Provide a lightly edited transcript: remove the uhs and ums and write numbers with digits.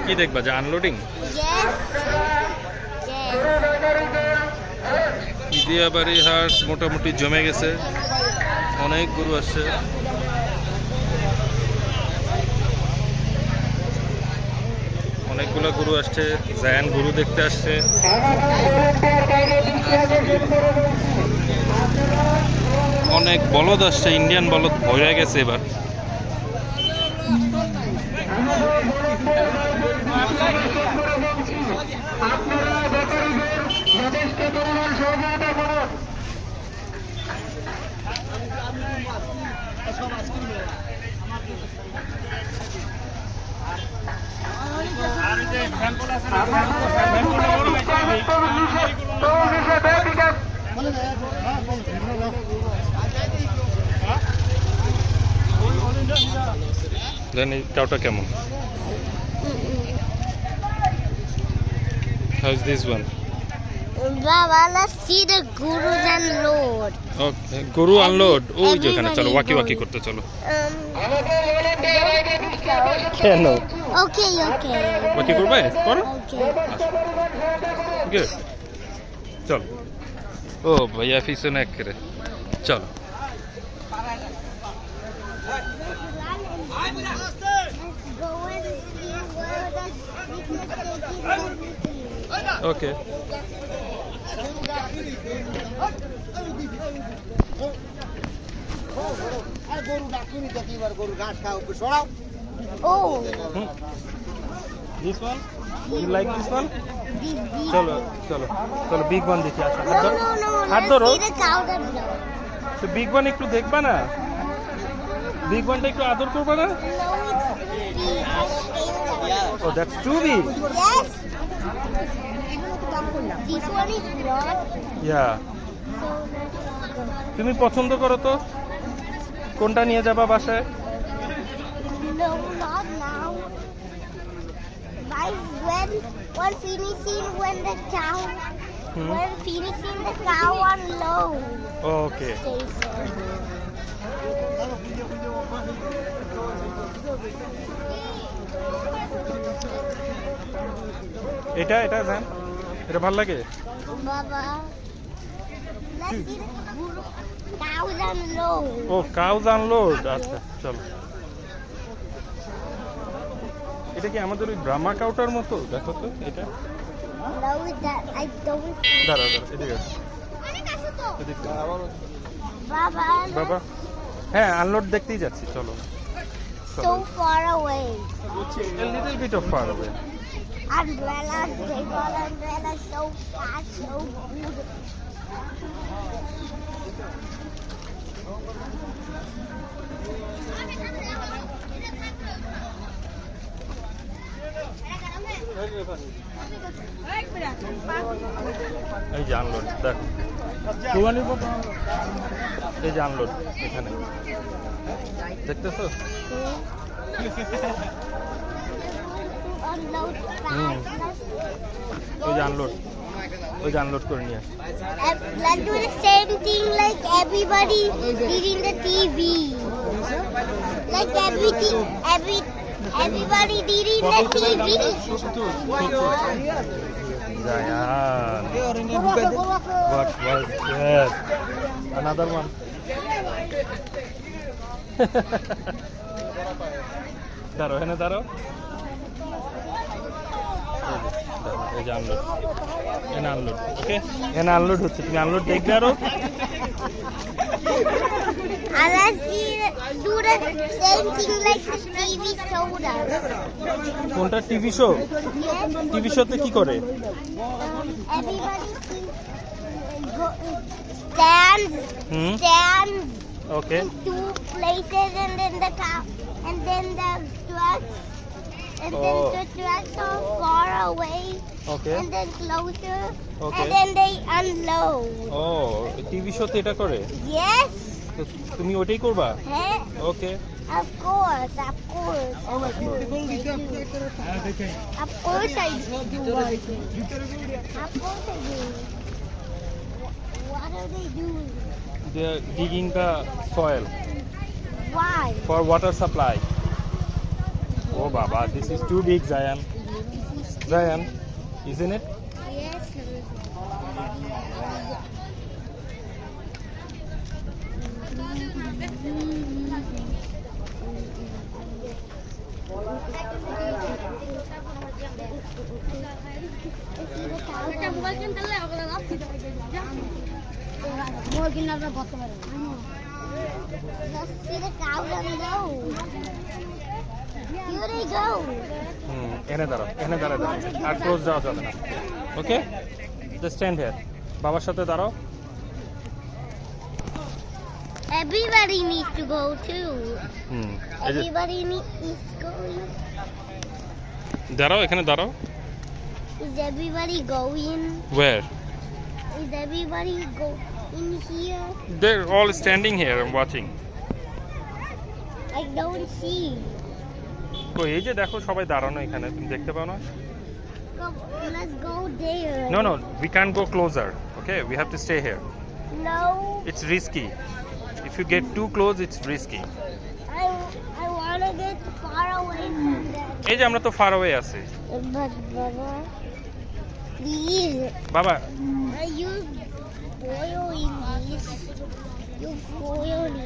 কি দেখবা যে আনলোডিং? দিয়াবাড়ি হাট মোটামুটি জমে গেছে, অনেক গরু আসছে। অনেকগুলো গরু আসছে, জায়ান গরু দেখতে আসছে। অনেক বলদ আসছে, ইন্ডিয়ান বলদ ভরে গেছে এবার। জানি কাউটা কেমন? How's this one? Baba, let's see the gurus unload. Okay, গরু আনলোড ওই যেখানে। চলো ওয়াকি ওয়াকি করতে চলো। কেন? Okay. ওয়াকি করবে? করো। Okay. Good. চলো। ও ভাইয়া পিছনে এক করে। চলো। ওকে। Oh. This one? You like this one? Big. চলো চলো চলো বিগ ওয়ান দেখি। আসো No. হাত Let's ধরো। see the cow that blows. তো বিগ ওয়ান একটু দেখবা না? বিগ ওয়ানটা একটু আদর করবা না? No, it's oh that's too big. yes. This one is not. Yeah তুমি পছন্দ করো তো কোনটা নিয়ে যাবা বাসায়? No, not now. By when finishing when the cow on low okay. station. এটা জান, এটা ভালো লাগে। Baba, let's see the cows on low. ও কাউজ আনলোড। আচ্ছা চলো। এটা কি আমাদের ওই ব্রাহ্মা কাউটার মতো? দেখো তো এটা। No, that I don't. দাঁড়া এদিকে আসো। এদিকে। Baba, বাবা হ্যাঁ আনলোড দেখতেই যাচ্ছি, চলো। so far away. A little bit of far away. Umbrellas, they got umbrellas so fast, so good. এই যে আনলোড দেখ, এই যে আনলোড এখানে দেখতেছো? Unload Hmm. fast. ওই যে আনলোড, ওই যে aunload করে নিয়ে আসি। Let's do the same thing like everybody did in the TV. Like everybody did in the TV. Zayan, what was that? Another one. দাঁড়ো এখানে দাঁড়ো। এই যে আনলোড, এখানে আনলোড। ওকে এখানে আনলোড হচ্ছে, তুমি আনলোড দেখবে আরো। And let's do the same thing like the TV soda. কোনটা টিভি শো? টিভি শোতে কি করে? Everybody stands okay in two places and then the trucks and then the trucks are far away okay and then closer Okay. and then they unload. ও TV শোতে এটা করে? Yes. তো তুমি ওটাই করবা? Hey, okay of course. Of course I do. Of course I do. What are they doing? they are digging the soil Why? for water supply. Oh baba, this is too big, Zayan. Ryan, isn't it? Yes. Morgan never got the Just see the cow and go. Here they go. এনে দাঁড়াও আর close যাওয়া যাবে না ওকে just stand here বাবার সাথে দাঁড়াও Everybody needs to go too. এই যে Everybody needs going. দাঁড়াও এখানে দাঁড়াও Is everybody going? where Is everybody go in here? they're all standing here I'm watching I don't see. তো এই যে দেখো সবাই দাঁড়ানো এখানে তুমি দেখতে পাও না Come, let's go there. no we can't go closer okay we have to stay here No. it's risky if you get too close it's risky I wanna get far away from them. এই যে আমরা তো far away আছি But Baba, please, বাবা are you boiling these? You boiling